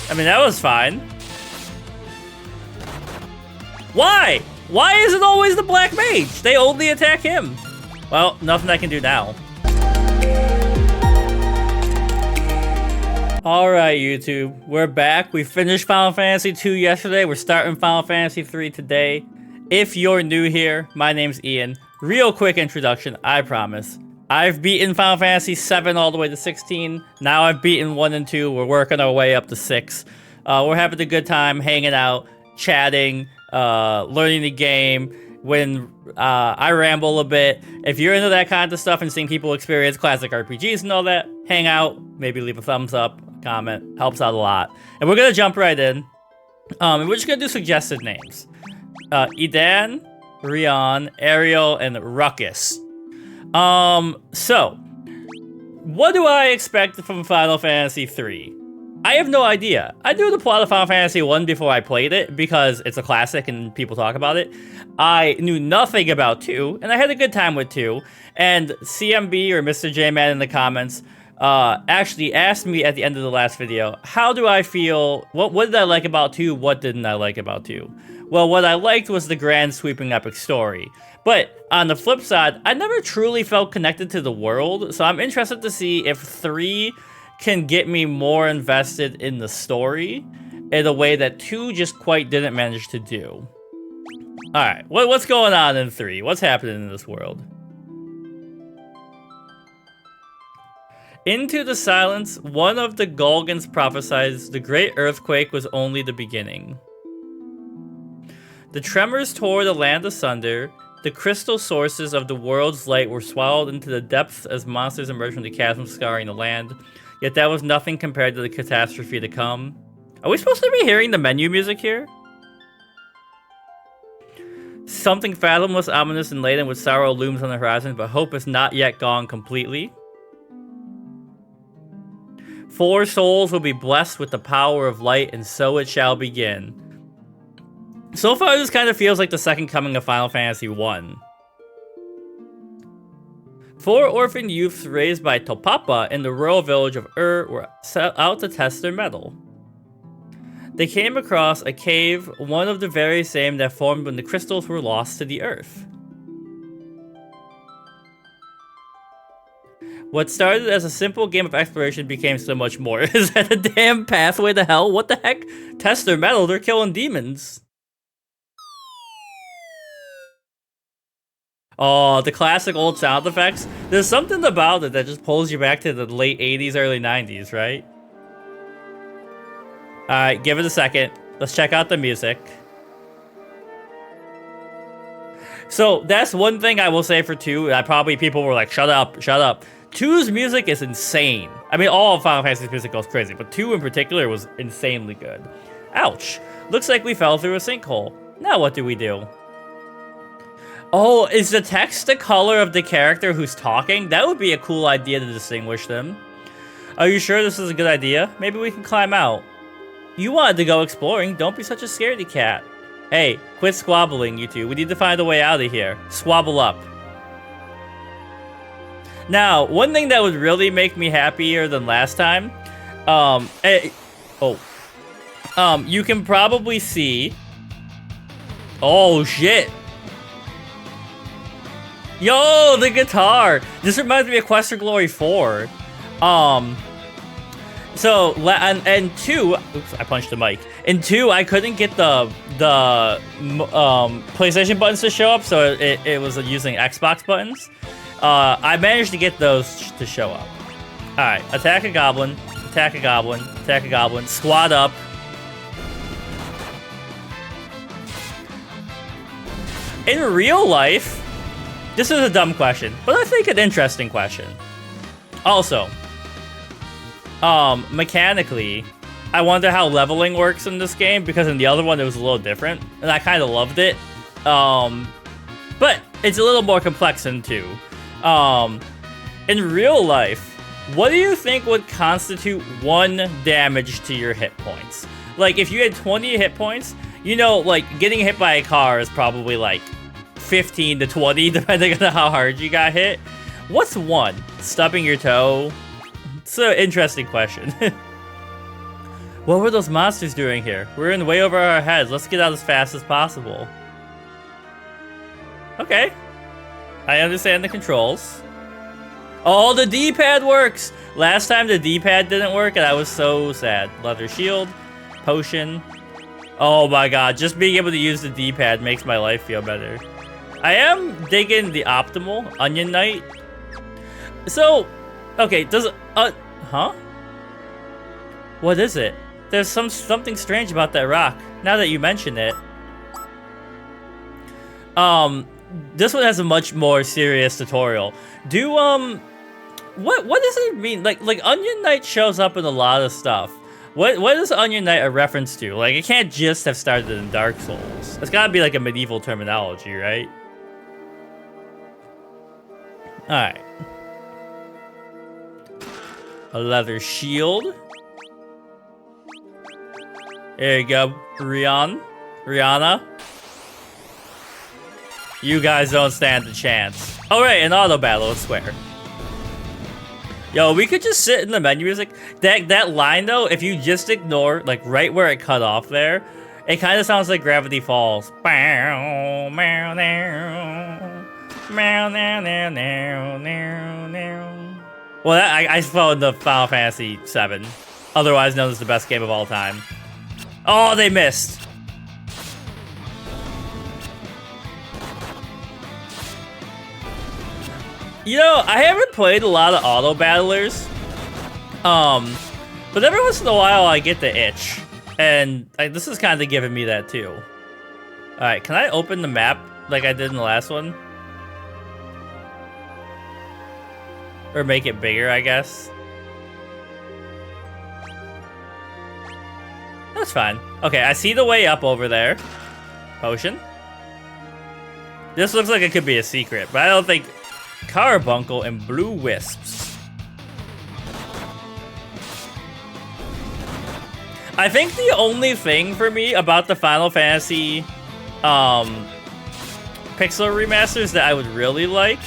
I mean, that was fine. Why? Why is it always the black mage? They only attack him. Well, nothing I can do now. Alright, YouTube. We're back. We finished Final Fantasy 2 yesterday. We're starting Final Fantasy 3 today. If you're new here, my name's Ian. Real quick introduction, I promise. I've beaten Final Fantasy 7 all the way to 16. Now I've beaten 1 and 2. We're working our way up to 6. We're having a good time hanging out, chatting, learning the game. When I ramble a bit, if you're into that kind of stuff and seeing people experience classic RPGs and all that, hang out, maybe leave a thumbs up, comment, helps out a lot. And we're gonna jump right in. And we're just gonna do suggested names. Edan, Rion, Ariel, and Ruckus. So, what do I expect from Final Fantasy 3? I have no idea. I knew the plot of Final Fantasy 1 before I played it, because it's a classic and people talk about it. I knew nothing about 2, and I had a good time with 2. And CMB, or Mr. J-Man in the comments, actually asked me at the end of the last video, how do I feel, what did I like about 2, what didn't I like about 2? Well, what I liked was the grand sweeping epic story. But on the flip side, I never truly felt connected to the world, so I'm interested to see if 3 can get me more invested in the story in a way that 2 just quite didn't manage to do. Alright, what's going on in 3? What's happening in this world? Into the silence, one of the Golgans prophesies the great earthquake was only the beginning. The tremors tore the land asunder. The crystal sources of the world's light were swallowed into the depths as monsters emerged from the chasm scarring the land. Yet that was nothing compared to the catastrophe to come. Are we supposed to be hearing the menu music here? Something fathomless, ominous, and laden with sorrow looms on the horizon, but hope is not yet gone completely. 4 souls will be blessed with the power of light, and so it shall begin. So far, this kind of feels like the second coming of Final Fantasy 1. 4 orphan youths raised by Topapa in the rural village of were set out to test their mettle. They came across a cave, one of the very same that formed when the crystals were lost to the earth. What started as a simple game of exploration became so much more. Is that a damn pathway to hell? What the heck? Test their mettle, they're killing demons. Oh, the classic old sound effects. There's something about it that just pulls you back to the late 80s, early 90s, right? Alright, give it a second. Let's check out the music. So, that's one thing I will say for 2. People were like, shut up, shut up. 2's music is insane. I mean, all of Final Fantasy's music goes crazy, but 2 in particular was insanely good. Ouch. Looks like we fell through a sinkhole. Now what do we do? Oh, is the text the color of the character who's talking? That would be a cool idea to distinguish them. Are you sure this is a good idea? Maybe we can climb out. You wanted to go exploring. Don't be such a scaredy cat. Hey, quit squabbling, you two. We need to find a way out of here. Squabble up. Now, one thing that would really make me happier than last time, you can probably see. Oh shit! Yo, the guitar. This reminds me of Quest for Glory 4. So, and 2, oops, I punched the mic. In 2, I couldn't get the PlayStation buttons to show up, so it was using Xbox buttons. I managed to get those to show up. Alright, attack a goblin, attack a goblin, attack a goblin, squad up. In real life, this is a dumb question, but I think an interesting question. Also, mechanically, I wonder how leveling works in this game, because in the other one it was a little different, and I kind of loved it. But it's a little more complex than 2. In real life, what do you think would constitute 1 damage to your hit points? Like, if you had 20 hit points, you know, like, getting hit by a car is probably like 15 to 20, depending on how hard you got hit. What's 1? Stubbing your toe? It's an interesting question. What were those monsters doing here? We're in way over our heads. Let's get out as fast as possible. Okay. I understand the controls. Oh, the D-pad works! Last time the D-pad didn't work and I was so sad. Leather shield, potion. Oh my god, just being able to use the D-pad makes my life feel better. I am digging the optimal Onion Knight. So, okay, does huh? What is it? There's something strange about that rock. Now that you mention it. This one has a much more serious tutorial. What does it mean? Like Onion Knight shows up in a lot of stuff. What is Onion Knight a reference to? Like, it can't just have started in Dark Souls. It's gotta be like a medieval terminology, right? Alright. A leather shield. There you go, Rihanna. You guys don't stand a chance. Oh right, an auto battle, I swear. Yo, we could just sit in the menu music. That line though, if you just ignore, like right where it cut off there, it kind of sounds like Gravity Falls. Well, I followed the Final Fantasy VII, otherwise known as the best game of all time. Oh, they missed. You know, I haven't played a lot of auto battlers, but every once in a while I get the itch, and this is kind of giving me that too. All right, can I open the map like I did in the last one? Or make it bigger, I guess. That's fine. Okay, I see the way up over there. Potion. This looks like it could be a secret, but I don't think... Carbuncle and blue wisps. I think the only thing for me about the Final Fantasy Pixel remasters that I would really like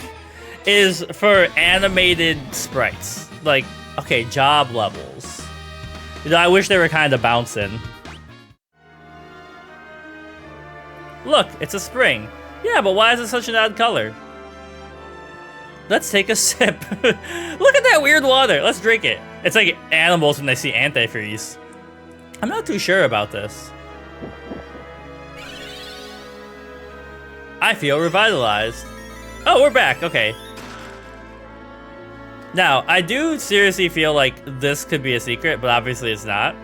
is for animated sprites. Like, okay, job levels. You know, I wish they were kind of bouncing. Look, it's a spring. Yeah, but why is it such an odd color? Let's take a sip. Look at that weird water. Let's drink it. It's like animals when they see antifreeze. I'm not too sure about this. I feel revitalized. Oh, we're back. Okay. Now, I do seriously feel like this could be a secret, but obviously it's not.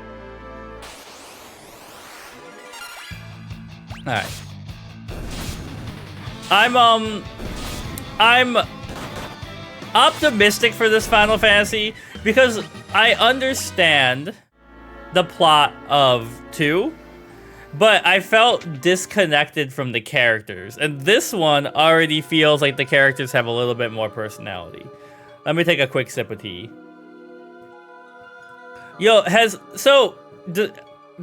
Alright. I'm optimistic for this Final Fantasy because I understand the plot of 2, but I felt disconnected from the characters, and this one already feels like the characters have a little bit more personality. Let me take a quick sip of tea. Yo,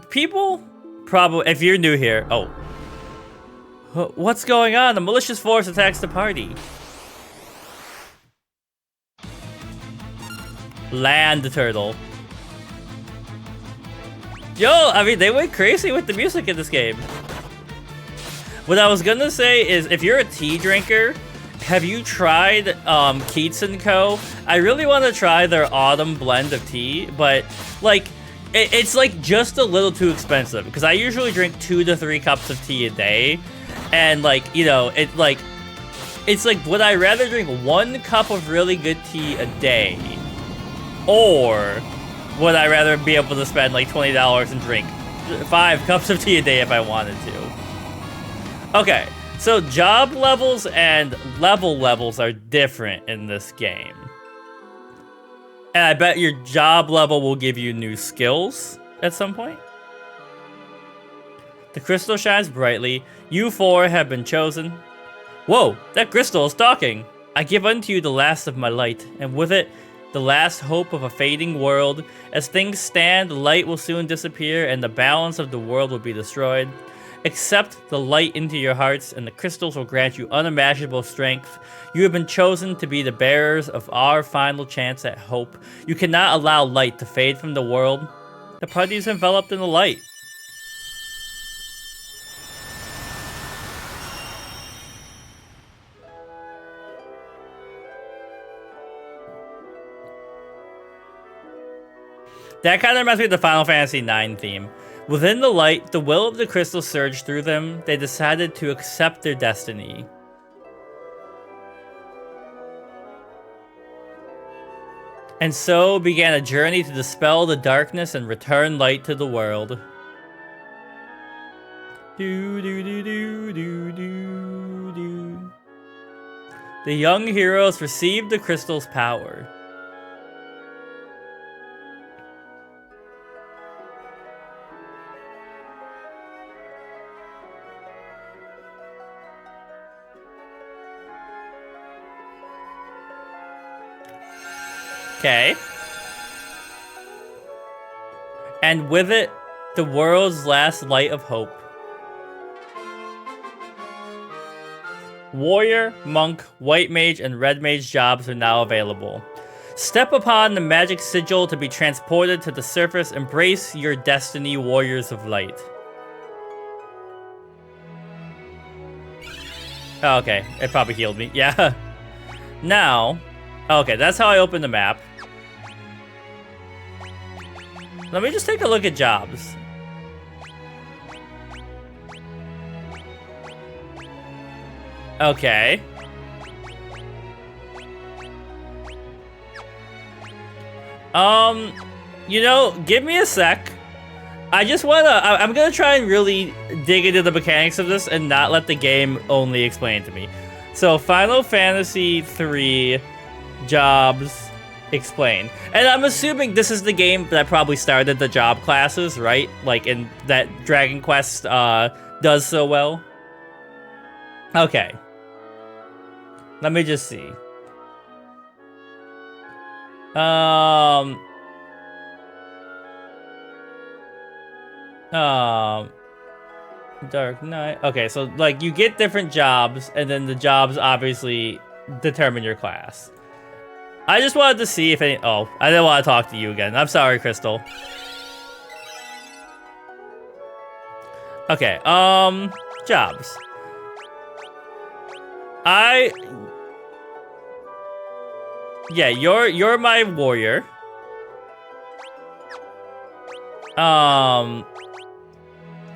people probably, if you're new here, oh, what's going on? A malicious force attacks the party. Land turtle. Yo, I mean, they went crazy with the music in this game. What I was gonna say is, if you're a tea drinker, have you tried Keats & Co? I really want to try their autumn blend of tea, but like, it's like just a little too expensive because I usually drink 2 to 3 cups of tea a day, and like, you know, it's like, would I rather drink 1 cup of really good tea a day? Or would I rather be able to spend like $20 and drink 5 cups of tea a day if I wanted to? Okay, so job levels and level levels are different in this game. And I bet your job level will give you new skills at some point. The crystal shines brightly. You 4 have been chosen. Whoa, that crystal is talking. I give unto you the last of my light, and with it, the last hope of a fading world. As things stand, light will soon disappear, and the balance of the world will be destroyed. Accept the light into your hearts, and the crystals will grant you unimaginable strength. You have been chosen to be the bearers of our final chance at hope. You cannot allow light to fade from the world. The party is enveloped in the light. That kind of reminds me of the Final Fantasy IX theme. Within the light, the will of the crystal surged through them. They decided to accept their destiny. And so began a journey to dispel the darkness and return light to the world. Do, do, do, do, do, do, do. The young heroes received the crystal's power. Okay. And with it, the world's last light of hope. Warrior, monk, white mage, and red mage jobs are now available. Step upon the magic sigil to be transported to the surface. Embrace your destiny, warriors of light. Oh, okay, it probably healed me. Yeah. Now, okay, that's how I open the map. Let me just take a look at jobs. Okay. You know, give me a sec. I just I'm gonna try and really dig into the mechanics of this and not let the game only explain it to me. So, Final Fantasy 3 jobs explain. And I'm assuming this is the game that probably started the job classes, right? Like in that Dragon Quest does so well. Okay. Let me just see. Dark Knight. Okay, so like you get different jobs, and then the jobs obviously determine your class. I just wanted to see if any. Oh, I didn't want to talk to you again. I'm sorry, Crystal. Okay. Jobs. Yeah, you're my warrior.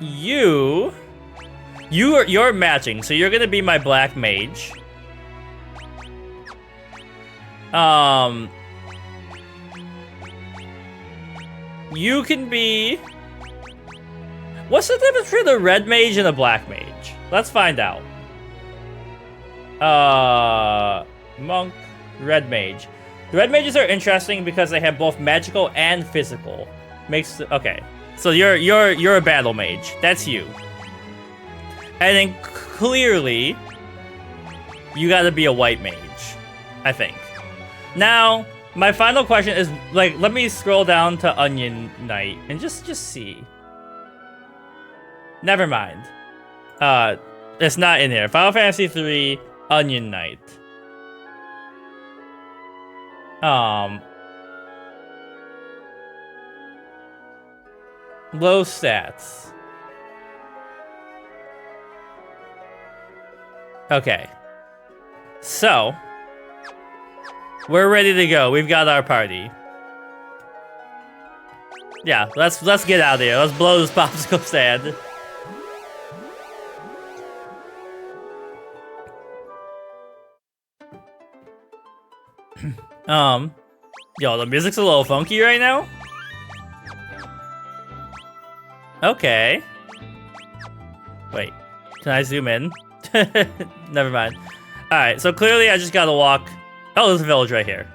You're matching, so you're gonna be my black mage. You can be. What's the difference between a red mage and a black mage? Let's find out. Monk, red mage. The red mages are interesting because they have both magical and physical. Okay. So you're a battle mage. That's you. And then clearly you gotta be a white mage, I think. Now, my final question is, like, let me scroll down to Onion Knight and just see. Never mind. It's not in here. Final Fantasy 3 Onion Knight. Low stats. Okay. So, we're ready to go. We've got our party. Yeah, let's get out of here. Let's blow this popsicle stand. Yo, the music's a little funky right now. Okay. Wait, can I zoom in? Never mind. Alright, so clearly I just gotta walk. Oh, there's a village right here.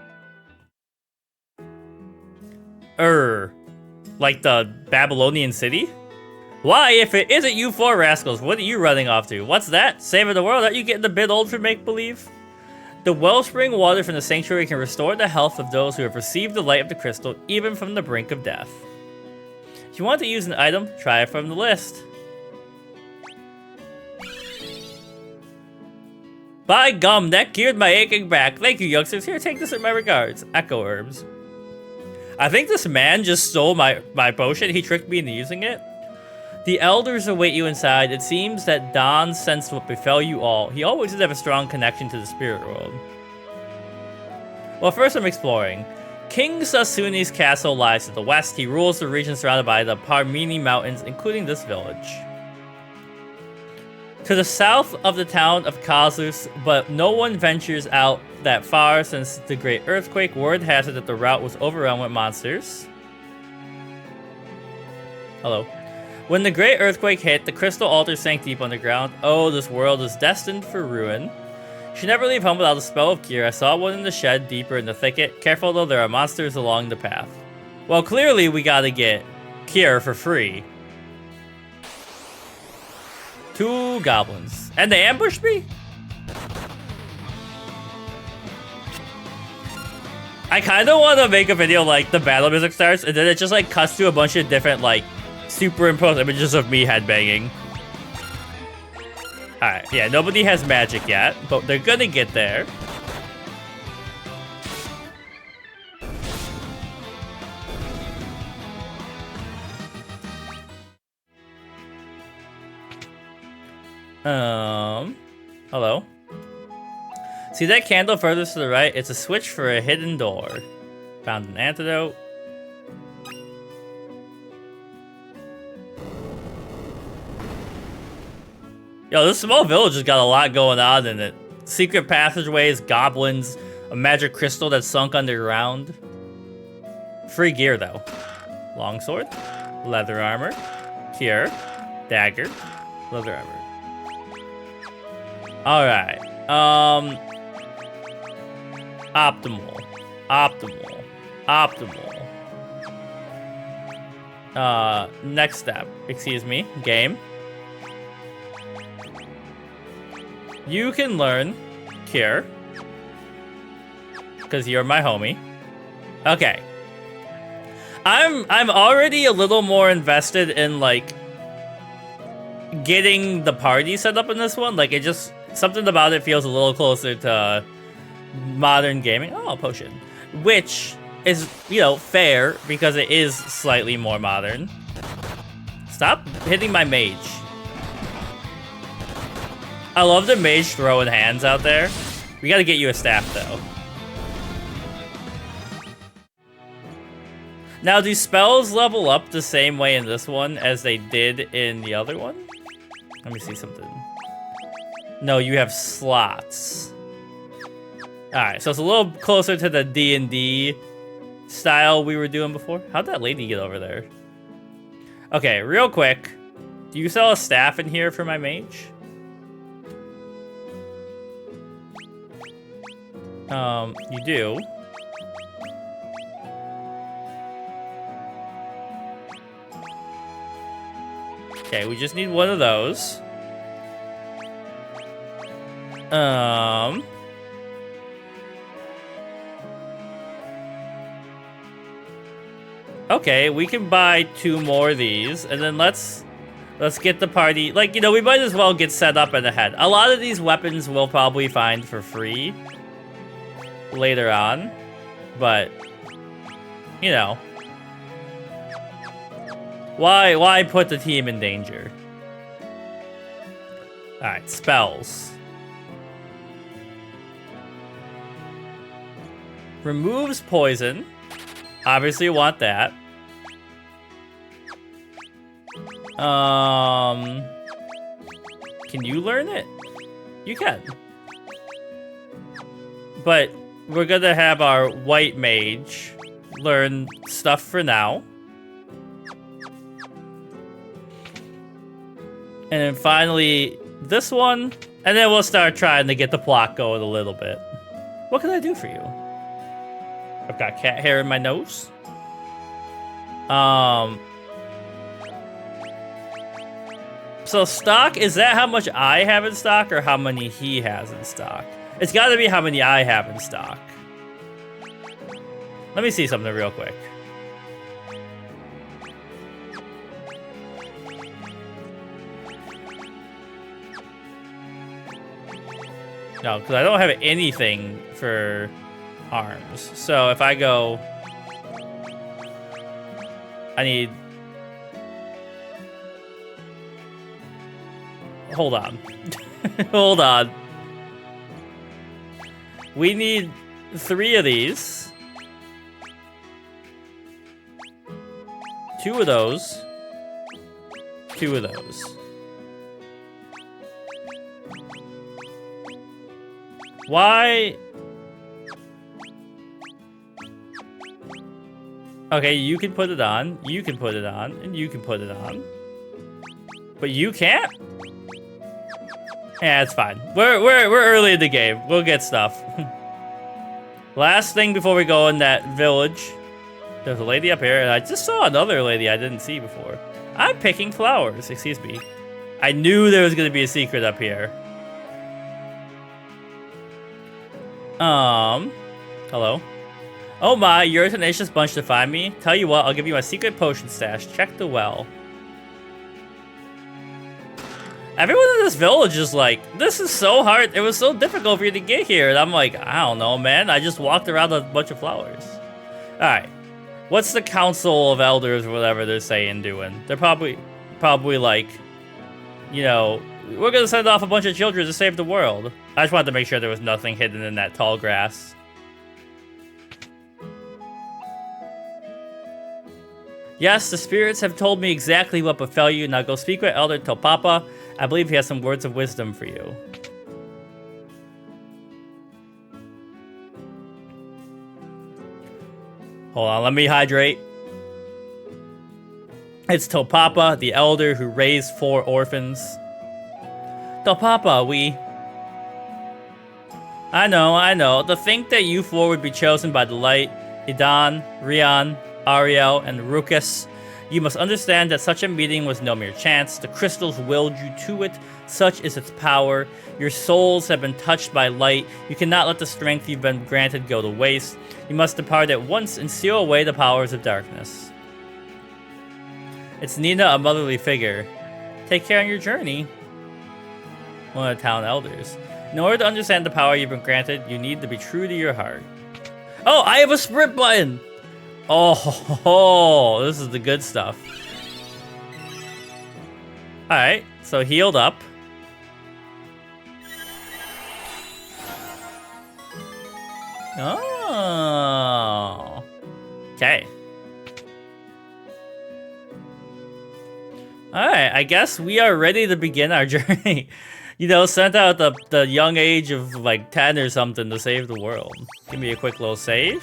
Like the Babylonian city? Why, if it isn't you four rascals, what are you running off to? What's that? Saving the world? Aren't you getting a bit old for make-believe? The wellspring water from the sanctuary can restore the health of those who have received the light of the crystal, even from the brink of death. If you want to use an item, try it from the list. By gum, that cured my aching back. Thank you, youngsters. Here, take this with my regards. Echo herbs. I think this man just stole my potion. He tricked me into using it. The elders await you inside. It seems that Don sensed what befell you all. He always did have a strong connection to the spirit world. Well, first I'm exploring. King Sasune's castle lies to the west. He rules the region surrounded by the Parmini Mountains, including this village. To the south of the town of Kazus, but no one ventures out that far since the great earthquake. Word has it that the route was overrun with monsters. Hello. When the great earthquake hit, the crystal altar sank deep underground. Oh, this world is destined for ruin. You should never leave home without a spell of cure. I saw one in the shed deeper in the thicket. Careful though, there are monsters along the path. Well, clearly we gotta get cure for free. 2 goblins. And they ambushed me? I kind of want to make a video like the battle music starts and then it just like cuts to a bunch of different like superimposed images of me headbanging. Alright, yeah, nobody has magic yet, but they're gonna get there. Hello. See that candle furthest to the right? It's a switch for a hidden door. Found an antidote. Yo, this small village has got a lot going on in it. Secret passageways, goblins, a magic crystal that's sunk underground. Free gear, though. Longsword, leather armor, cure, dagger, leather armor. Alright. Optimal. Next step. Excuse me. Game. You can learn cure. Because you're my homie. Okay. I'm already a little more invested in like getting the party set up in this one. Like it just something about it feels a little closer to modern gaming. Oh, potion. Which is, you know, fair because it is slightly more modern. Stop hitting my mage. I love the mage throwing hands out there. We gotta get you a staff though. Now, do spells level up the same way in this one as they did in the other one? Let me see something. No, you have slots. Alright, so it's a little closer to the D&D style we were doing before. How'd that lady get over there? Okay, real quick. Do you sell a staff in here for my mage? You do. Okay, we just need one of those. Okay, we can buy 2 more of these, and then let's get the party. Like, you know, we might as well get set up and ahead. A lot of these weapons we'll probably find for free later on, but you know, why put the team in danger? All right, spells. Removes poison. Obviously, you want that. Can you learn it? You can. But we're gonna have our white mage learn stuff for now. And then finally, this one. And then we'll start trying to get the plot going a little bit. What can I do for you? I've got cat hair in my nose. So stock, is that how much I have in stock or how many he has in stock? It's gotta be how many I have in stock. Let me see something real quick. No, because I don't have anything for arms. So if I go I need... Hold on. Hold on. We need 3 of these. 2 of those. 2 of those. Why? Okay, you can put it on, you can put it on, and you can put it on. But you can't? Yeah, it's fine. We're early in the game. We'll get stuff. Last thing before we go in that village. There's a lady up here, and I just saw another lady I didn't see before. I'm picking flowers, excuse me. I knew there was gonna be a secret up here. Hello? Oh my, you're a tenacious bunch to find me. Tell you what, I'll give you my secret potion stash. Check the well. Everyone in this village is like, this is so hard. It was so difficult for you to get here. And I'm like, I don't know, man. I just walked around a bunch of flowers. Alright. What's the council of elders or whatever they're saying doing? They're probably like, you know, we're gonna send off a bunch of children to save the world. I just wanted to make sure there was nothing hidden in that tall grass. Yes, the spirits have told me exactly what befell you. Now go speak with Elder Topapa. I believe he has some words of wisdom for you. Hold on, let me hydrate. It's Topapa, the elder who raised 4 orphans. Topapa, I know. To think that you 4 would be chosen by the light, Idan, Rian, Ariel, and Rukus. You must understand that such a meeting was no mere chance. The crystals willed you to it. Such is its power. Your souls have been touched by light. You cannot let the strength you've been granted go to waste. You must depart at once and seal away the powers of darkness. It's Nina, a motherly figure. Take care on your journey. One of the town elders. In order to understand the power you've been granted, you need to be true to your heart. Oh, I have a sprint button! Oh, this is the good stuff. Alright, so healed up. Oh. Okay. Alright, I guess we are ready to begin our journey. You know, sent out at the young age of like 10 or something to save the world. Give me a quick little save.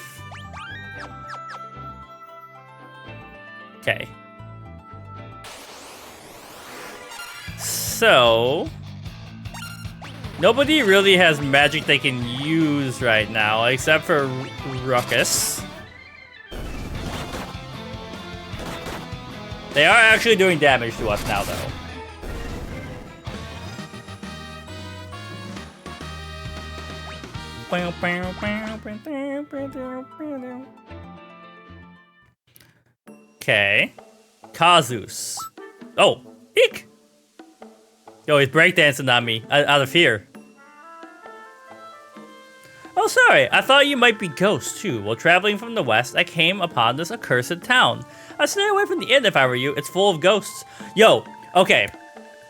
Okay. So, nobody really has magic they can use right now, except for Ruckus. They are actually doing damage to us now, though. Okay. Kazus. Oh, eek! Yo, he's breakdancing on me out of fear. Oh, sorry. I thought you might be ghosts, too. While traveling from the west, I came upon this accursed town. I'd stay away from the inn if I were you. It's full of ghosts. Yo, okay.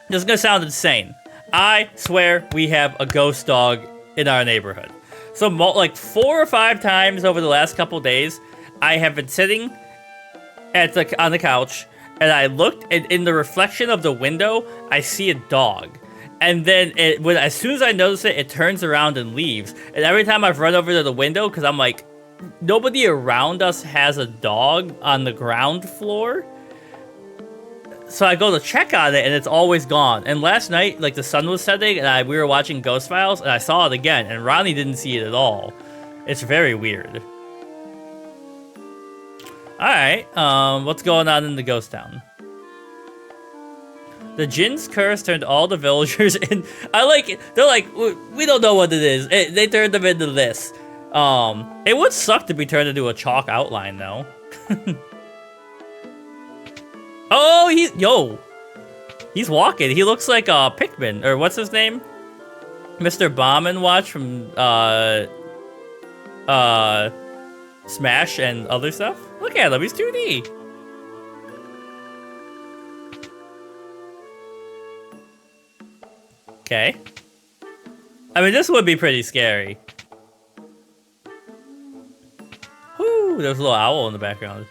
This is gonna sound insane. I swear we have a ghost dog in our neighborhood. So, like 4 or 5 times over the last couple days, I have been sitting on the couch, and I looked, and in the reflection of the window, I see a dog. And then, as soon as I notice it, it turns around and leaves. And every time I've run over to the window, because I'm like, nobody around us has a dog on the ground floor. So I go to check on it, and it's always gone. And last night, like, the sun was setting, and we were watching Ghost Files, and I saw it again, and Ronnie didn't see it at all. It's very weird. Alright, what's going on in the ghost town? The Djinn's curse turned all the villagers in. I like it. They're like, we don't know what it is. They turned them into this. It would suck to be turned into a chalk outline, though. Oh, he's walking. He looks like Pikmin, or what's his name? Mr. Bomb and Watch from Smash and other stuff. Look at him, he's 2D. Okay. I mean, this would be pretty scary. Whoo, there's a little owl in the background.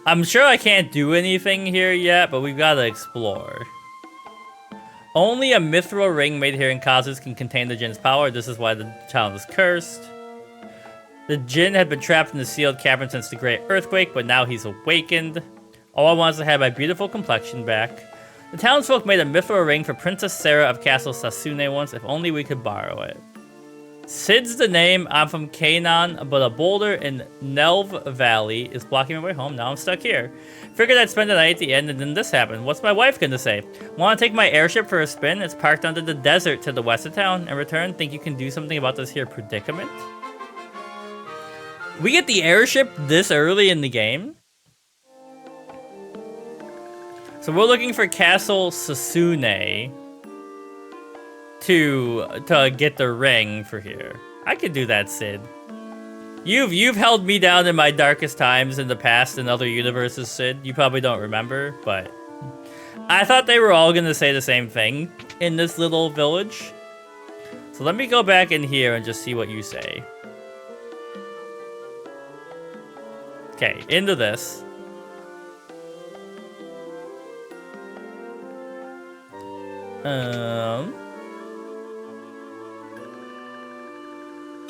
I'm sure I can't do anything here yet, but we've got to explore. Only a mithril ring made here in Kazus can contain the Djinn's power. This is why the child is cursed. The Djinn had been trapped in the sealed cavern since the Great Earthquake, but now he's awakened. All I want is to have my beautiful complexion back. The townsfolk made a mithril ring for Princess Sara of Castle Sasune once. If only we could borrow it. Sid's the name. I'm from Canaan, but a boulder in Nelv Valley is blocking my way home. Now I'm stuck here. Figured I'd spend the night at the end, and then this happened. What's my wife gonna say? Want to take my airship for a spin? It's parked under the desert to the west of town. In return, think you can do something about this here predicament? We get the airship this early in the game? So we're looking for Castle Sasune to get the ring for here. I could do that, Sid. You've held me down in my darkest times in the past in other universes, Sid. You probably don't remember, but I thought they were all gonna say the same thing in this little village. So let me go back in here and just see what you say. Okay, into this.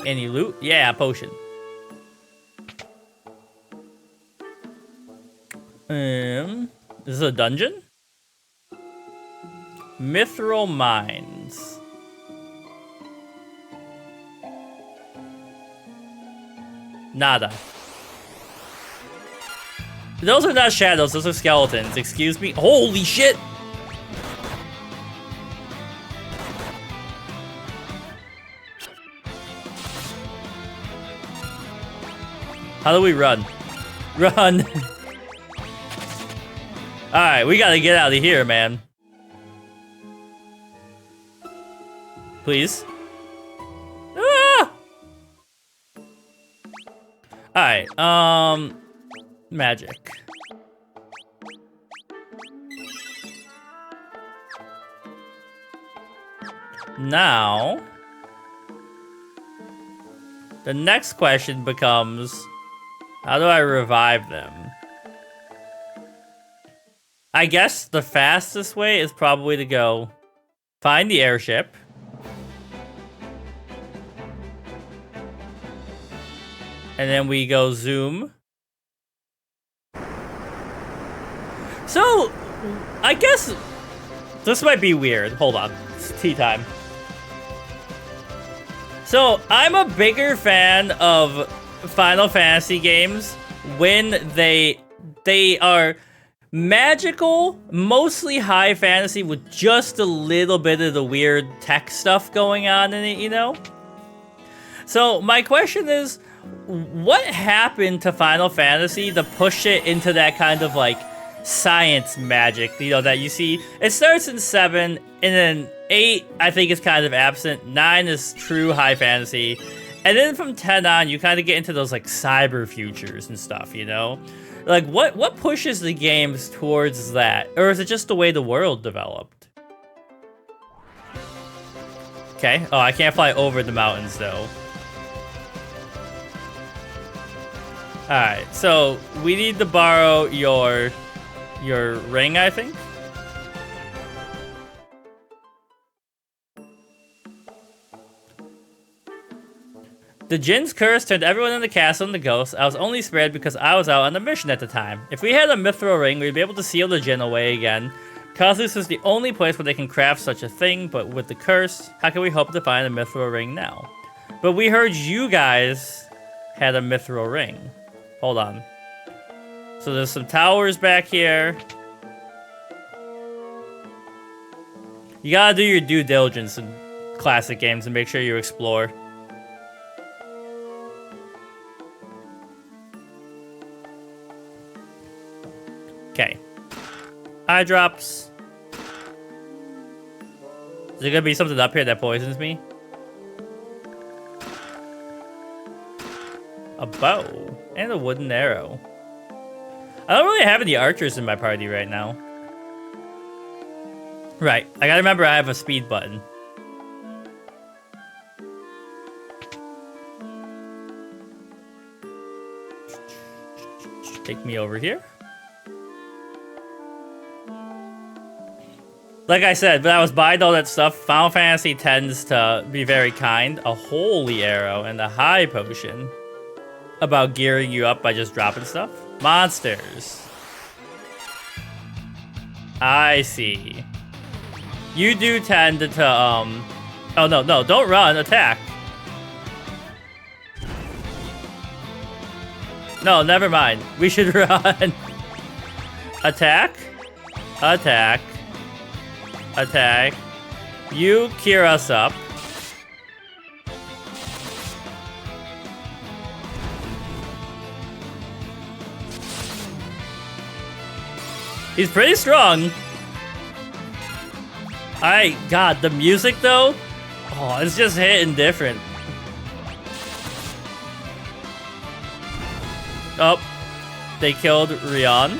Any loot? Yeah, potion. This is a dungeon? Mithril Mines. Nada. Those are not shadows, those are skeletons. Excuse me? Holy shit! How do we run? Run! Alright, we gotta get out of here, man. Please? Ah! Alright, magic. Now, the next question becomes, how do I revive them? I guess the fastest way is probably to go find the airship. And then we go zoom. So, I guess this might be weird. Hold on. It's tea time. So, I'm a bigger fan of Final Fantasy games when they are magical, mostly high fantasy with just a little bit of the weird tech stuff going on in it, you know? So, my question is, what happened to Final Fantasy to push it into that kind of like science magic, you know, that you see? It starts in 7, and then 8 I think is kind of absent, 9 is true high fantasy, and then from 10 on you kind of get into those like cyber futures and stuff, you know? Like what pushes the games towards that? Or is it just the way the world developed? Okay, oh, I can't fly over the mountains though. Alright, so we need to borrow your ring, I think? The Djinn's curse turned everyone in the castle into ghosts. I was only spared because I was out on a mission at the time. If we had a mithril ring, we'd be able to seal the Djinn away again. Kazus is the only place where they can craft such a thing, but with the curse, how can we hope to find a mithril ring now? But we heard you guys had a mithril ring. Hold on. So there's some towers back here. You gotta do your due diligence in classic games and make sure you explore. Okay. Eye drops. Is there gonna be something up here that poisons me? A bow and a wooden arrow. I don't really have any archers in my party right now. Right. I gotta remember I have a speed button. Take me over here. Like I said, when I was buying all that stuff, Final Fantasy tends to be very kind. A holy arrow and a high potion. About gearing you up by just dropping stuff. Monsters. I see. You do tend to, Oh, no, don't run. Attack. No, never mind. We should run. Attack. Attack. Attack. You cure us up. He's pretty strong. God, the music though? Oh, it's just hitting different. Oh, they killed Rion.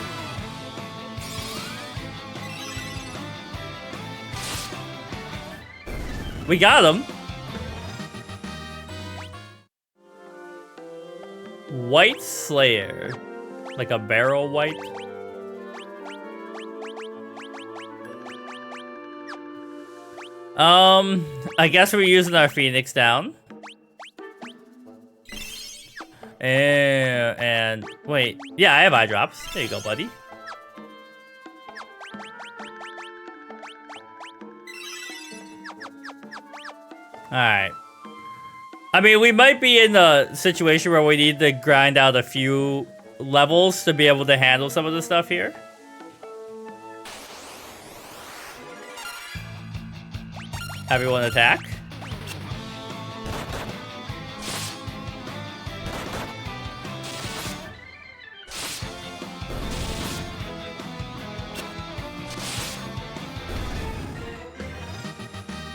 We got him. White Slayer. Like a barrel white. I guess we're using our Phoenix down. And wait, yeah, I have eye drops. There you go, buddy. Alright. I mean, we might be in a situation where we need to grind out a few levels to be able to handle some of the stuff here. Everyone attack.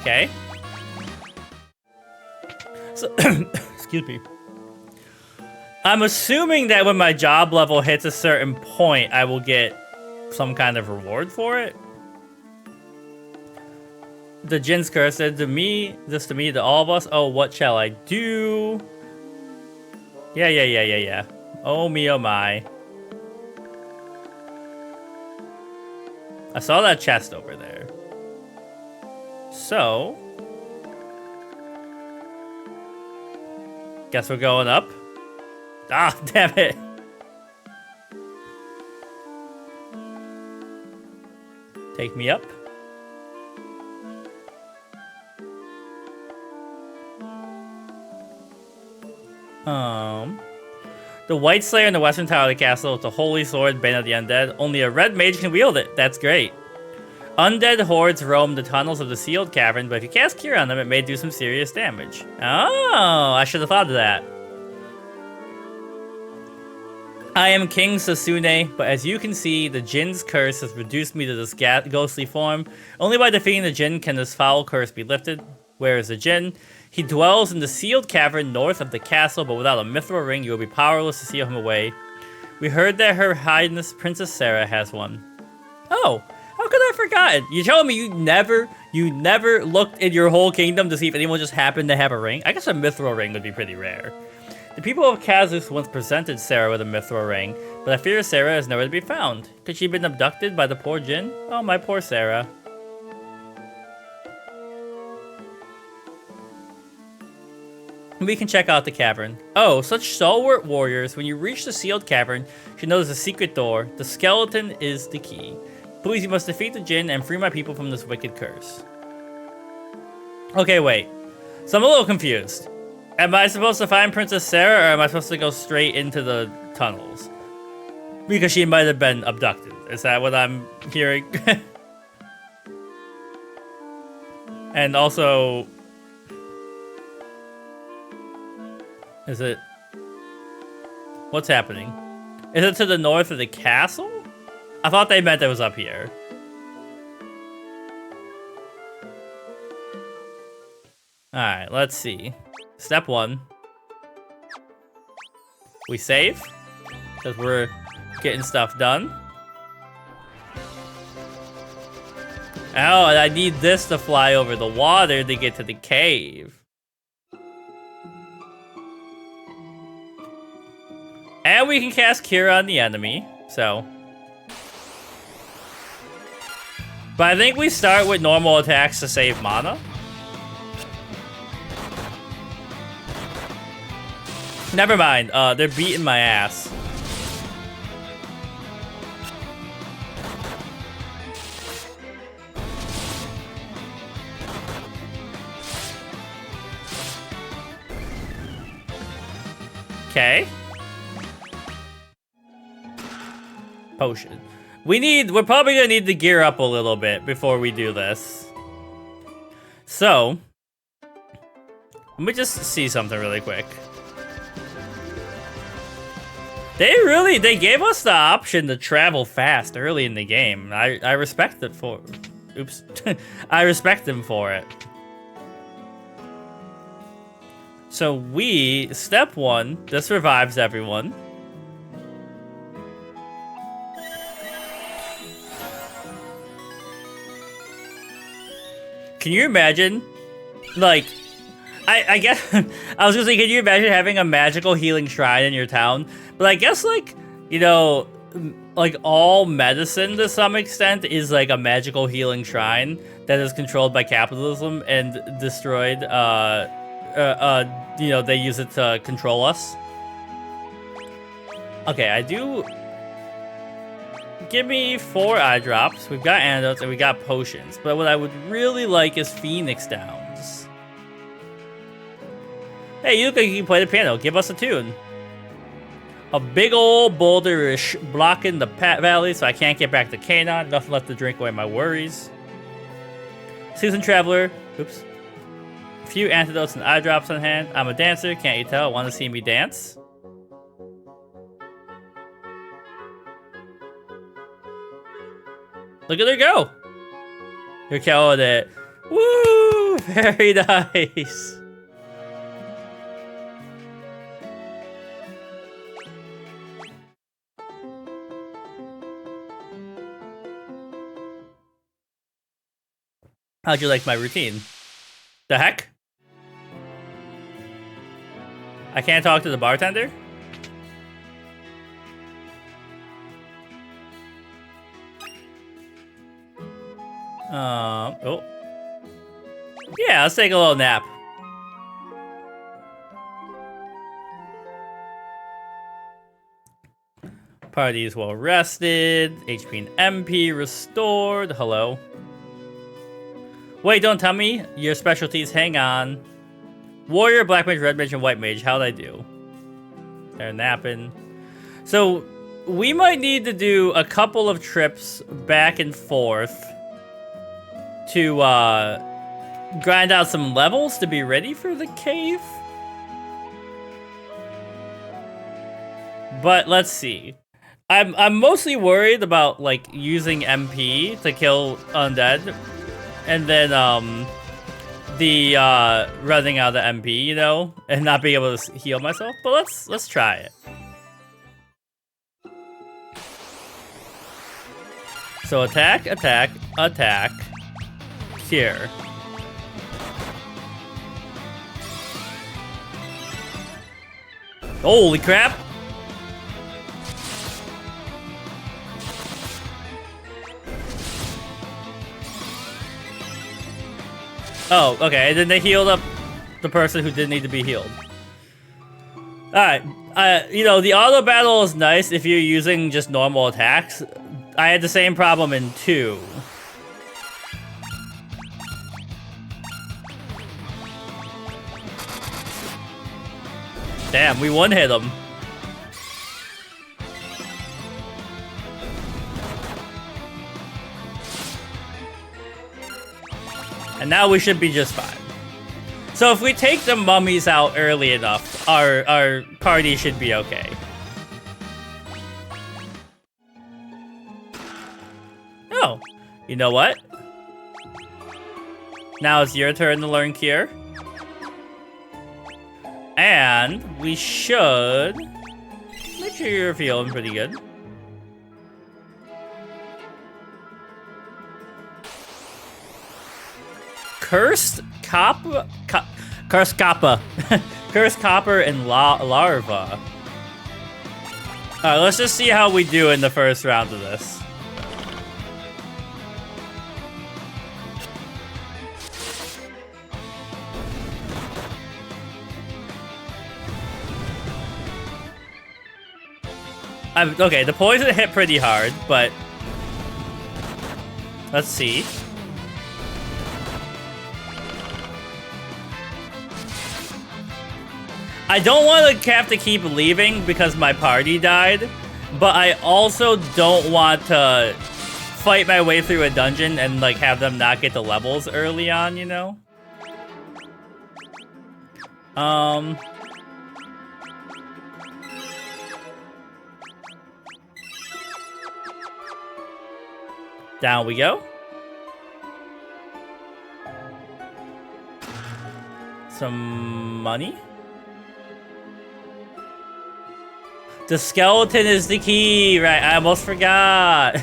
Okay. So, excuse me. I'm assuming that when my job level hits a certain point, I will get some kind of reward for it. The Djinn's curse said to me, to all of us. Oh, what shall I do? Yeah. Oh me, oh my. I saw that chest over there. So, guess we're going up. Ah, damn it. Take me up. The White Slayer in the western tower of the castle with the holy sword, Bane of the Undead. Only a red mage can wield it. That's great. Undead hordes roam the tunnels of the sealed cavern, but if you cast Cure on them, it may do some serious damage. Oh, I should have thought of that. I am King Sasune, but as you can see, the Djinn's curse has reduced me to this ghostly form. Only by defeating the Djinn can this foul curse be lifted. Where is the Djinn? He dwells in the sealed cavern north of the castle, but without a mithril ring, you will be powerless to seal him away. We heard that Her Highness Princess Sara has one. Oh, how could I have forgotten? You telling me you never looked in your whole kingdom to see if anyone just happened to have a ring? I guess a mithril ring would be pretty rare. The people of Kazus once presented Sara with a mithril ring, but I fear Sara is nowhere to be found. Could she have been abducted by the poor Djinn? Oh, my poor Sara. We can check out the cavern. Oh, such stalwart warriors. When you reach the sealed cavern, you know there's a secret door. The skeleton is the key. Please, you must defeat the Djinn and free my people from this wicked curse. Okay, wait. So I'm a little confused. Am I supposed to find Princess Sara, or am I supposed to go straight into the tunnels? Because she might have been abducted. Is that what I'm hearing? And also... Is it... What's happening? Is it to the north of the castle? I thought they meant it was up here. Alright, let's see. Step 1. We save. Because we're getting stuff done. Oh, and I need this to fly over the water to get to the cave. And we can cast Cure on the enemy, so. But I think we start with normal attacks to save mana. Never mind, they're beating my ass. Okay. Potion. We're probably gonna need to gear up a little bit before we do this. So, let me just see something really quick. They gave us the option to travel fast early in the game. I respect it for, oops. I respect them for it. So step 1, this revives everyone. Can you imagine, like, I guess, I was gonna say, can you imagine having a magical healing shrine in your town? But I guess, like, you know, like, all medicine to some extent is like a magical healing shrine that is controlled by capitalism and destroyed, you know, they use it to control us. Okay, I do. Give me 4 eye drops. We've got antidotes and we got potions. But what I would really like is Phoenix Downs. Hey, you can play the piano. Give us a tune. A big old boulder is blocking the valley, so I can't get back to Canaan. Nothing left to drink away my worries. Seasoned Traveler. Oops. A few antidotes and eye drops on hand. I'm a dancer. Can't you tell? Want to see me dance? Look at her go! You're killing it. Woo! Very nice. How'd you like my routine? The heck? I can't talk to the bartender? Oh. Yeah, let's take a little nap. Party is well rested. HP and MP restored. Hello. Wait, don't tell me your specialties. Hang on. Warrior, Black Mage, Red Mage, and White Mage. How'd I do? They're napping. So, we might need to do a couple of trips back and forth to grind out some levels to be ready for the cave. But let's see. I'm mostly worried about like using MP to kill undead, and then the running out of MP, you know, and not being able to heal myself. But let's try it. So attack, attack, attack. Here. Holy crap! Oh, okay, and then they healed up the person who didn't need to be healed. Alright, you know, the auto battle is nice if you're using just normal attacks. I had the same problem in 2. Damn, we one-hit him. And now we should be just fine. So if we take the mummies out early enough, our party should be okay. Oh, you know what? Now it's your turn to learn Cure. And we should make sure you're feeling pretty good. Cursed Copper, Cursed Copper, Cursed Copper and Larva. Alright, let's just see how we do in the first round of this. Okay, the poison hit pretty hard, but let's see. I don't want to have to keep leaving because my party died, but I also don't want to fight my way through a dungeon and like have them not get the levels early on, you know? Down we go. Some money. The skeleton is the key, right? I almost forgot.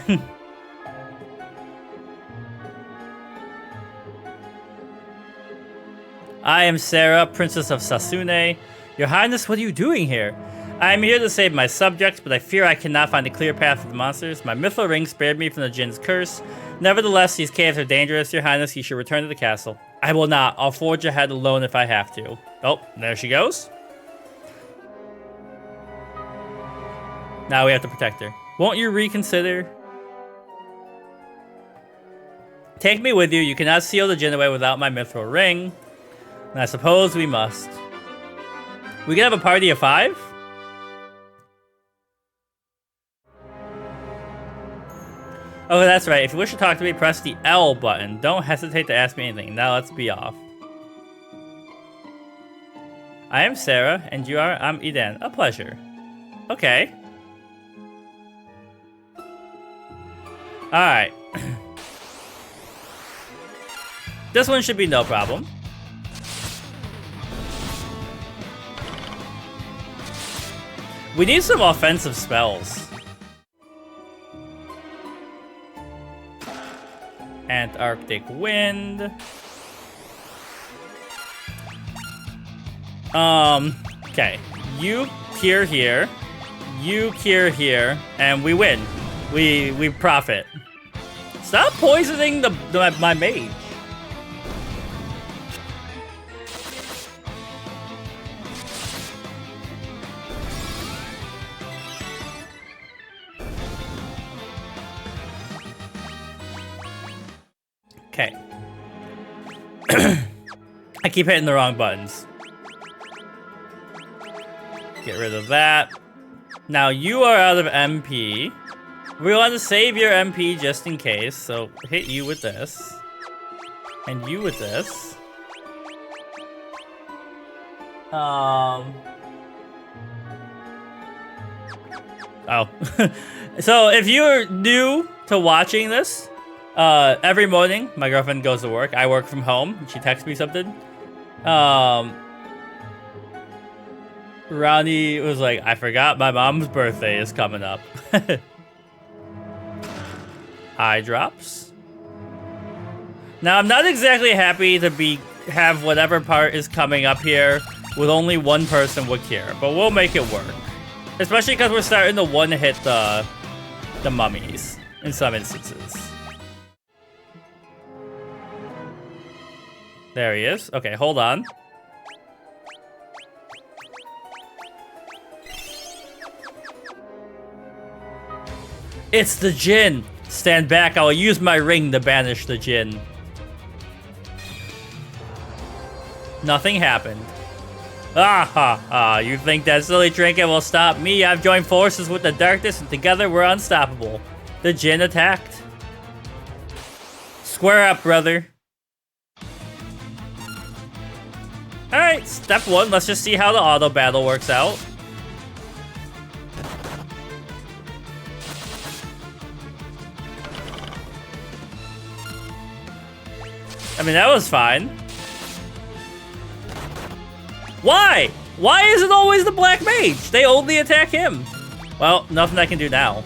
I am Sara, Princess of Sasune. Your Highness, what are you doing here? I am here to save my subjects, but I fear I cannot find a clear path for the monsters. My mithril ring spared me from the Djinn's curse. Nevertheless, these caves are dangerous. Your Highness, you should return to the castle. I will not. I'll forge ahead alone if I have to. Oh, there she goes. Now we have to protect her. Won't you reconsider? Take me with you. You cannot seal the Djinn away without my mithril ring. And I suppose we must. We can have a party of 5? Oh, that's right. If you wish to talk to me, press the L button. Don't hesitate to ask me anything. Now let's be off. I am Sara, and you are? I'm Eden. A pleasure. Okay. Alright. This one should be no problem. We need some offensive spells. Antarctic wind. Okay. You cure here. You cure here. And we win. We profit. Stop poisoning my mage. Okay. I keep hitting the wrong buttons. Get rid of that. Now you are out of MP. We want to save your MP just in case, so hit you with this. And you with this. Oh. So if you're new to watching this, every morning, my girlfriend goes to work. I work from home. And she texts me something. Ronnie was like, I forgot my mom's birthday is coming up. Eye drops. Now, I'm not exactly happy to have whatever part is coming up here with only one person with cure, but we'll make it work. Especially because we're starting to one-hit the mummies in some instances. There he is. Okay, hold on. It's the Djinn. Stand back. I will use my ring to banish the Djinn. Nothing happened. Ah ha ha. You think that silly trinket will stop me? I've joined forces with the darkness and together we're unstoppable. The Djinn attacked. Square up, brother. Alright, step 1. Let's just see how the auto battle works out. I mean, that was fine. Why? Why is it always the black mage? They only attack him. Well, nothing I can do now.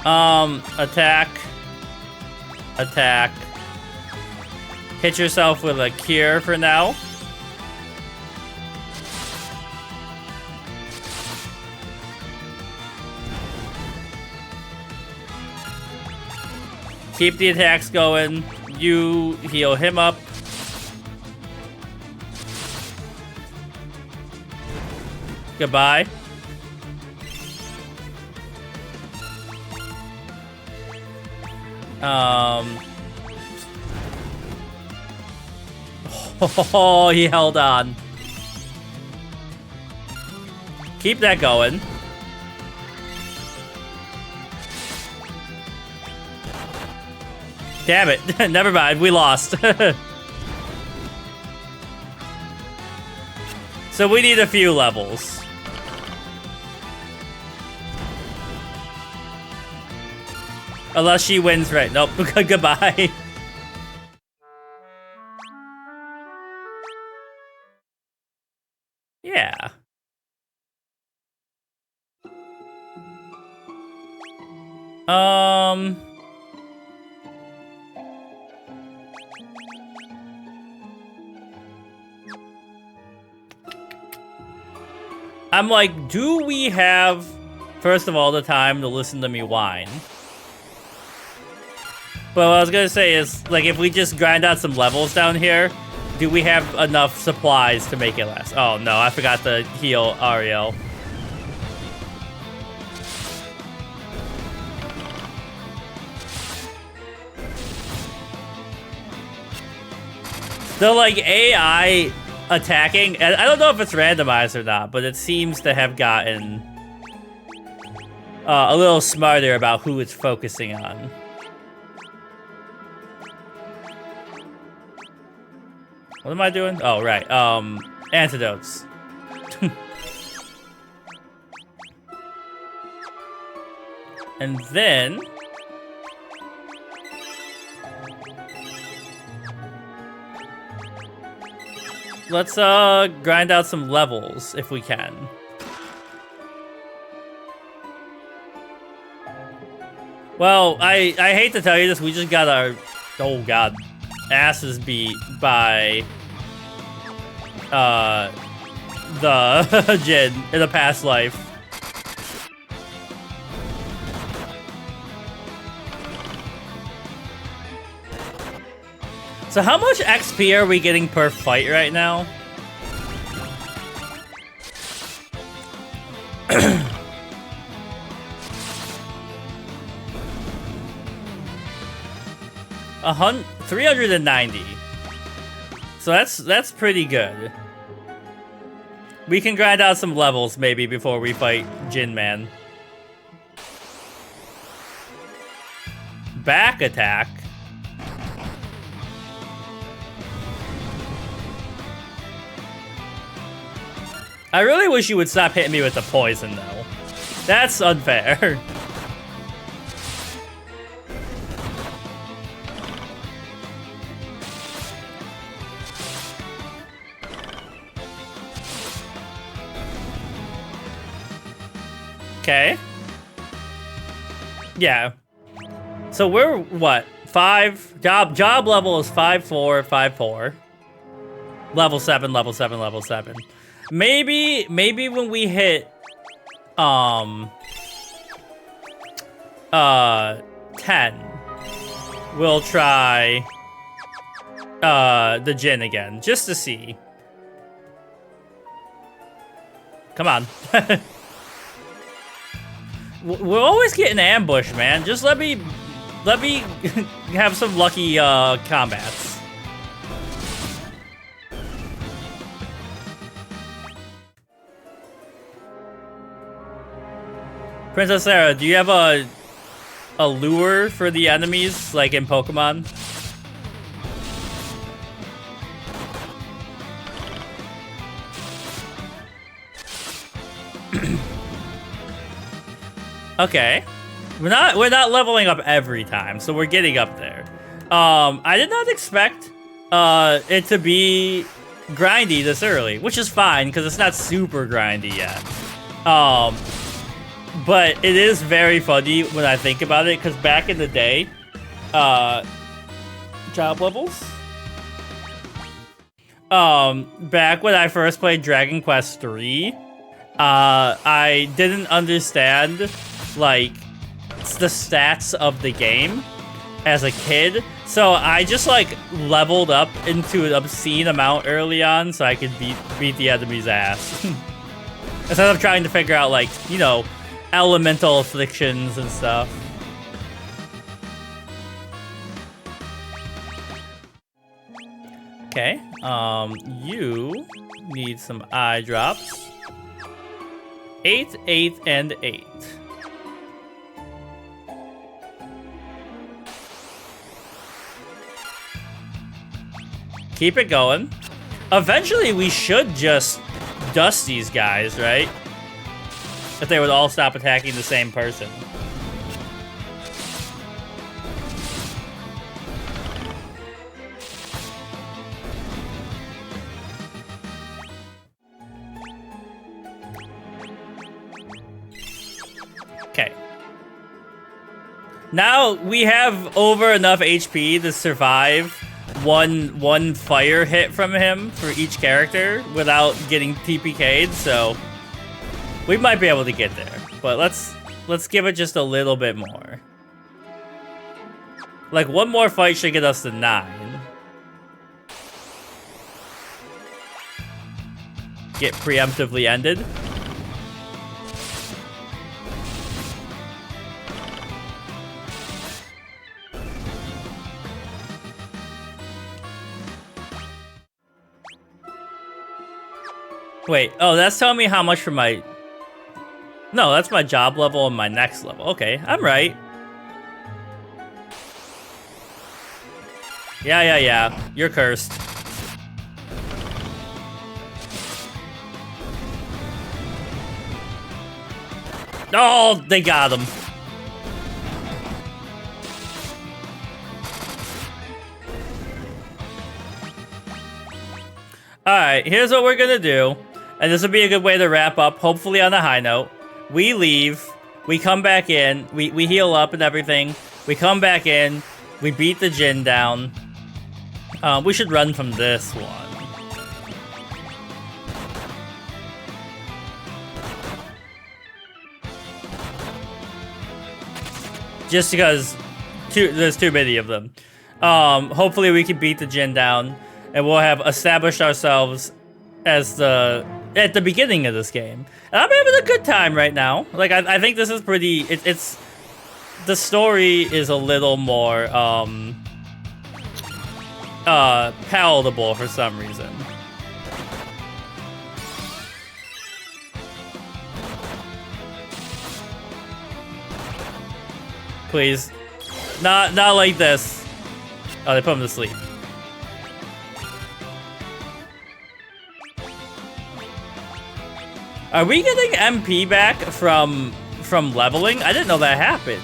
Attack. Attack. Hit yourself with a cure for now. Keep the attacks going. You heal him up. Goodbye. Oh, he held on. Keep that going. Damn it. Never mind, we lost. So we need a few levels. Unless she wins right. Nope. Goodbye. Yeah. I'm like, do we have, first of all, the time to listen to me whine? But what I was gonna say is, like, if we just grind out some levels down here, do we have enough supplies to make it last? Oh no, I forgot to heal Ariel. The, like, AI attacking, and I don't know if it's randomized or not, but it seems to have gotten a little smarter about who it's focusing on. What am I doing? Oh, right. Antidotes. And then let's grind out some levels if we can. Well, I hate to tell you this, we just got our, oh god, asses beat by the Djinn in a past life. So how much XP are we getting per fight right now? A 390. So that's pretty good. We can grind out some levels maybe before we fight Djinn Man. Back attack. I really wish you would stop hitting me with the poison, though. That's unfair. Okay. Yeah. So we're, what? 5? Job level is 5-4, 5-4. Level 7, level 7, level 7. Maybe when we hit 10, we'll try the Djinn again, just to see. Come on. We're always getting ambushed, man. Just let me have some lucky combats. Princess Sara, do you have a lure for the enemies, like in Pokemon? Okay. We're not leveling up every time, so we're getting up there. I did not expect it to be grindy this early, which is fine because it's not super grindy yet. But it is very funny when I think about it, because back in the day, job levels? Back when I first played Dragon Quest III, I didn't understand, like, the stats of the game as a kid. So I just, like, leveled up into an obscene amount early on so I could beat the enemy's ass. Instead of trying to figure out, like, you know, elemental afflictions and stuff. Okay, you need some eye drops. 8, 8, and 8. Keep it going. Eventually, we should just dust these guys, right? If they would all stop attacking the same person. Okay. Now we have over enough HP to survive one fire hit from him for each character without getting TPK'd, so we might be able to get there. But let's give it just a little bit more. Like, one more fight should get us to 9. Get preemptively ended. Wait, oh, that's telling me how much for my... No, that's my job level and my next level. Okay, I'm right. Yeah. You're cursed. Oh, they got him. Alright, here's what we're gonna do. And this will be a good way to wrap up, hopefully on a high note. We leave, we come back in, we heal up and everything. We come back in, we beat the Djinn down. We should run from this one. Just because there's too many of them. Hopefully we can beat the Djinn down, and we'll have established ourselves as at the beginning of this game. And I'm having a good time right now. Like, I think this is pretty... It's... The story is a little more, palatable for some reason. Please. Not like this. Oh, they put him to sleep. Are we getting MP back from leveling? I didn't know that happened.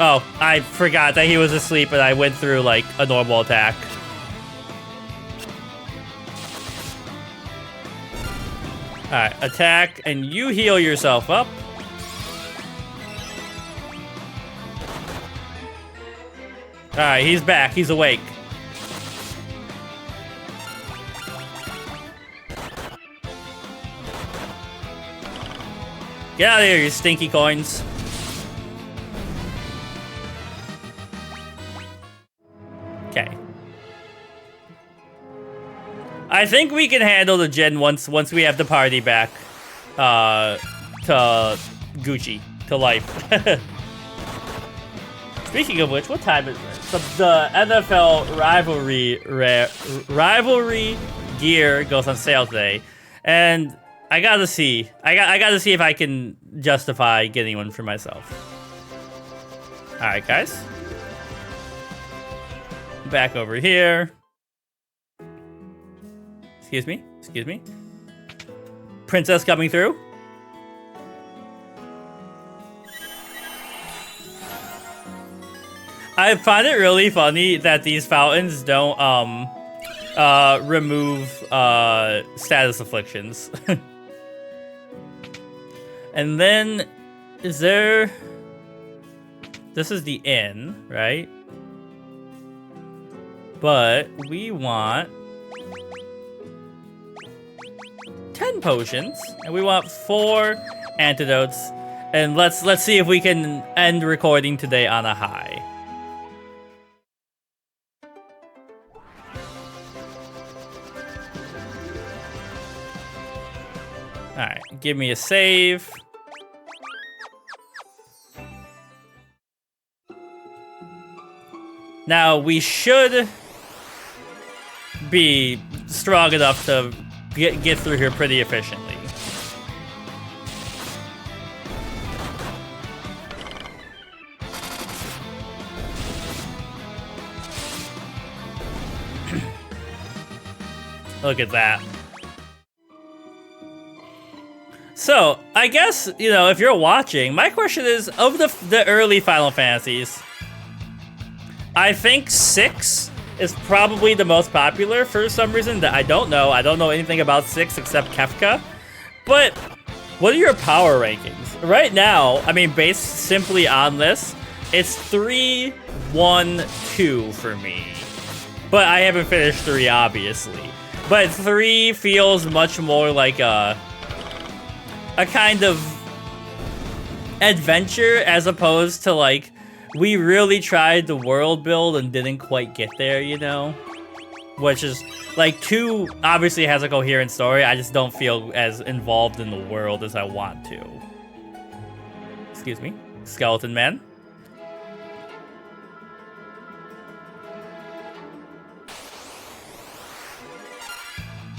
Oh, I forgot that he was asleep and I went through like a normal attack. Alright, attack and you heal yourself up. Alright, he's back. He's awake. Get out of here, you stinky coins. Okay. I think we can handle the Djinn once we have the party back. To Gucci. To life. Speaking of which, what time is it? The NFL rivalry gear goes on sale today, and I gotta see. I gotta see if I can justify getting one for myself. All right, guys. Back over here. Excuse me. Princess coming through. I find it really funny that these fountains don't remove status afflictions. And then is there, this is the inn, right? But we want 10 potions and we want 4 antidotes. And let's see if we can end recording today on a high. Alright, give me a save. Now, we should be strong enough to get through here pretty efficiently. Look at that. So, I guess, you know, if you're watching, my question is, of the early Final Fantasies, I think 6 is probably the most popular for some reason that I don't know. I don't know anything about 6 except Kefka. But what are your power rankings? Right now, I mean, based simply on this, it's 3, 1, 2 for me. But I haven't finished 3, obviously. But 3 feels much more like a kind of adventure as opposed to like, we really tried the world build and didn't quite get there, you know? Which is, like, 2 obviously has a coherent story, I just don't feel as involved in the world as I want to. Excuse me, Skeleton Man.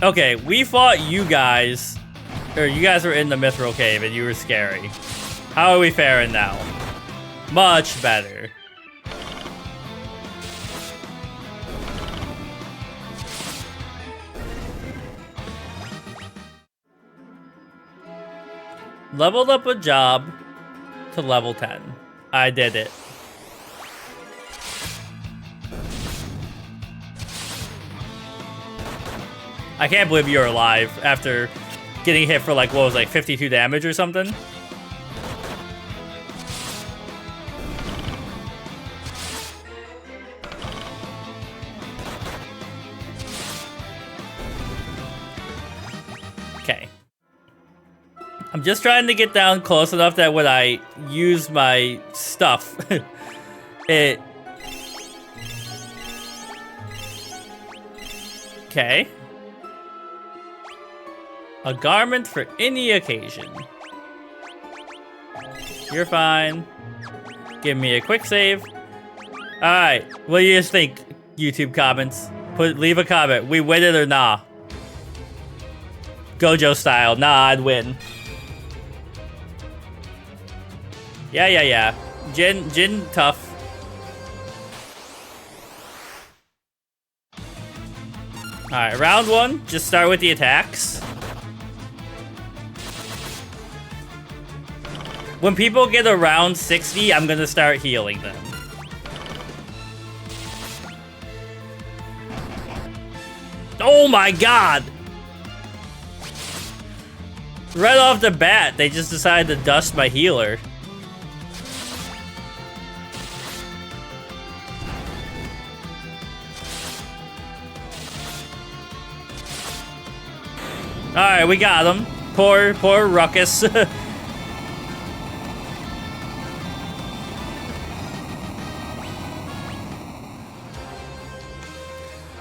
Okay, we fought you guys, or you guys were in the Mithril Cave and you were scary. How are we faring now? Much better. Leveled up a job to level 10. I did it. I can't believe you're alive after getting hit for like, what was like 52 damage or something? Okay. I'm just trying to get down close enough that when I use my stuff, it... Okay. A garment for any occasion. You're fine. Give me a quick save. Alright, what do you guys think, YouTube comments? Leave a comment. We win it or nah? Gojo style. Nah, I'd win. Yeah. Djinn, tough. Alright, round 1. Just start with the attacks. When people get around 60, I'm gonna start healing them. Oh my god! Right off the bat, they just decided to dust my healer. Alright, we got him. Poor Ruckus.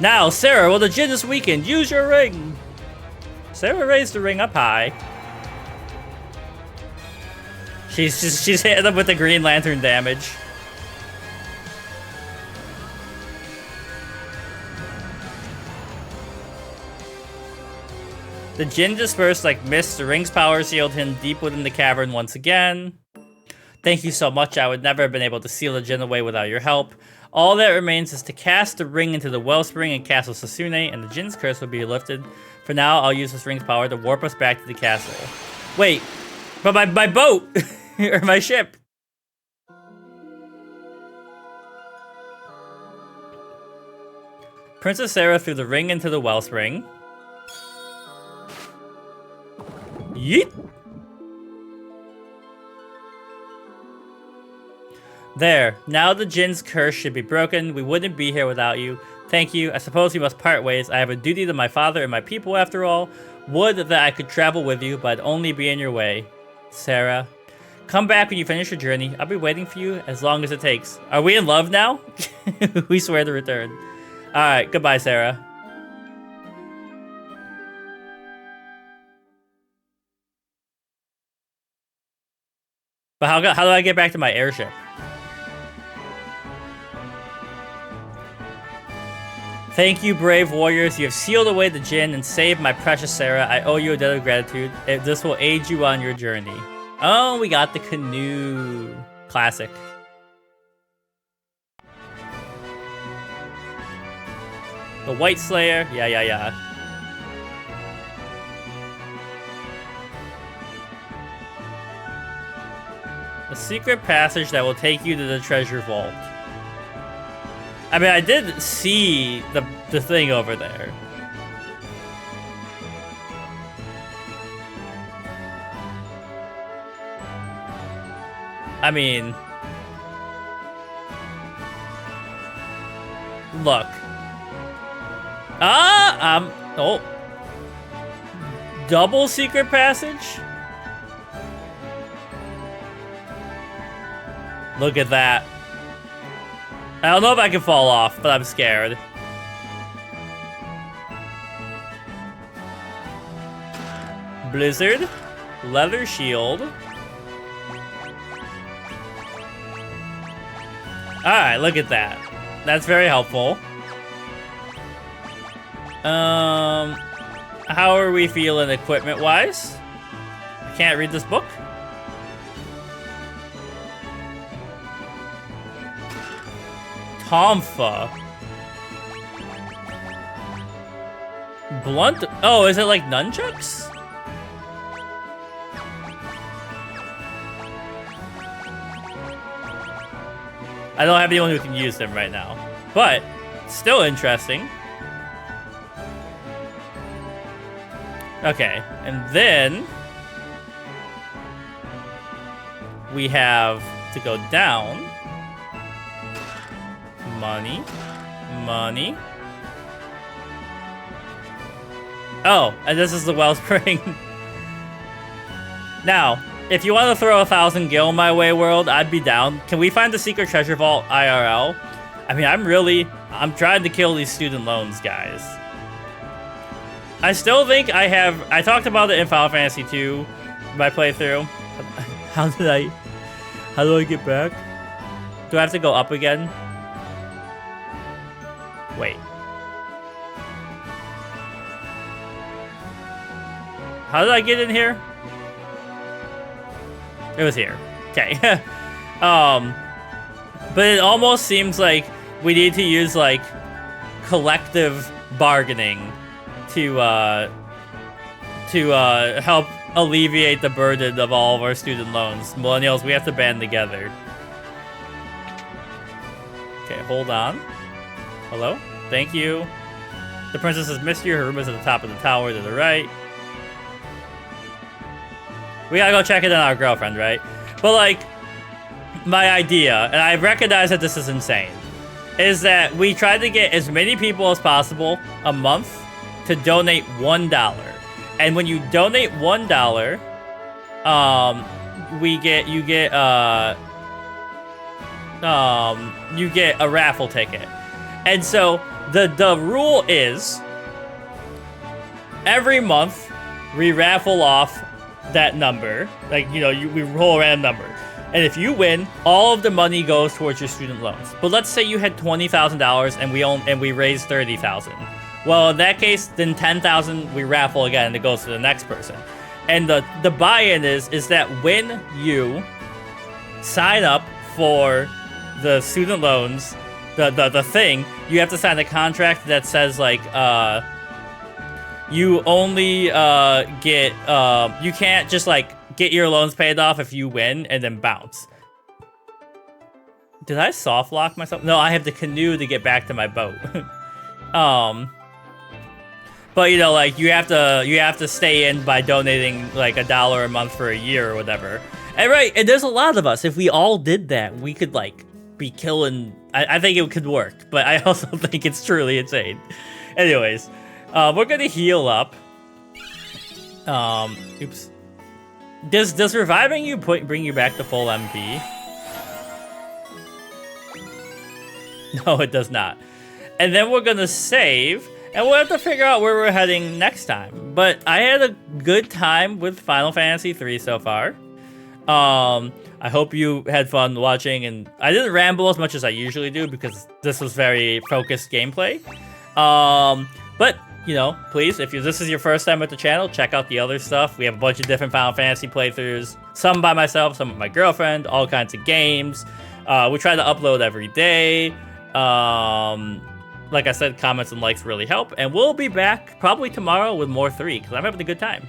Now, Sara, will the Djinn this weekend? Use your ring! Sara raised the ring up high. She's hitting them with the Green Lantern damage. The Djinn dispersed like mist. The ring's power sealed him deep within the cavern once again. Thank you so much. I would never have been able to seal the Djinn away without your help. All that remains is to cast the ring into the wellspring in Castle Sasune, and the Djinn's curse will be lifted. For now, I'll use this ring's power to warp us back to the castle. Wait, but my boat! Or my ship! Princess Sara threw the ring into the wellspring. Yeet! There, now the Djinn's curse should be broken. We wouldn't be here without you. Thank you. I suppose we must part ways. I have a duty to my father and my people after all. Would that I could travel with you, but I'd only be in your way. Sara. Come back when you finish your journey. I'll be waiting for you as long as it takes. Are we in love now? We swear to return. Alright, goodbye, Sara. But how do I get back to my airship? Thank you, brave warriors. You have sealed away the Djinn and saved my precious Sara. I owe you a debt of gratitude. This will aid you on your journey. Oh, we got the canoe. Classic. The White Slayer. Yeah. A secret passage that will take you to the treasure vault. I mean, I did see the thing over there. I mean, look. Oh. Double secret passage? Look at that. I don't know if I can fall off, but I'm scared. Blizzard. Leather shield. Alright, look at that. That's very helpful. How are we feeling equipment-wise? I can't read this book. Tomfa. Blunt? Oh, is it like nunchucks? I don't have anyone who can use them right now, but still interesting. Okay, and then we have to go down. Money. Oh, and this is the wellspring. Now, if you want to throw 1,000 gil my way, world, I'd be down. Can we find the secret treasure vault IRL? I mean, I'm trying to kill these student loans, guys. I still think I talked about it in Final Fantasy 2, my playthrough. How do I get back? Do I have to go up again? Wait. How did I get in here? It was here. Okay. But it almost seems like we need to use like collective bargaining to help alleviate the burden of all of our student loans. Millennials, we have to band together. Okay, hold on. Hello? Thank you. The princess has missed you. Her room is at the top of the tower to the right. We gotta go check it on our girlfriend, right? But like, my idea, and I recognize that this is insane, is that we try to get as many people as possible a month to donate $1. And when you donate $1, you get a raffle ticket. And so the rule is every month we raffle off that number. Like, you know, we roll a random number. And if you win, all of the money goes towards your student loans. But let's say you had $20,000 and we raised $30,000. Well, in that case, then $10,000 we raffle again and it goes to the next person. And the buy-in is that when you sign up for the student loans, the thing, you have to sign a contract that says like you only you can't just like get your loans paid off if you win and then bounce. Did I soft lock myself? No, I have the canoe to get back to my boat. But you know, like you have to stay in by donating like $1 a month for a year or whatever. And right, and there's a lot of us. If we all did that, we could like be killing. I think it could work, but I also think it's truly insane. Anyways, we're gonna heal up. Oops. Does reviving you bring you back to full MP? No, it does not. And then we're gonna save. And we'll have to figure out where we're heading next time. But I had a good time with Final Fantasy 3 so far. I hope you had fun watching, and I didn't ramble as much as I usually do because this was very focused gameplay. But, you know, please, if this is your first time at the channel, check out the other stuff. We have a bunch of different Final Fantasy playthroughs. Some by myself, some with my girlfriend, all kinds of games. We try to upload every day. Like I said, comments and likes really help. And we'll be back probably tomorrow with more 3, because I'm having a good time.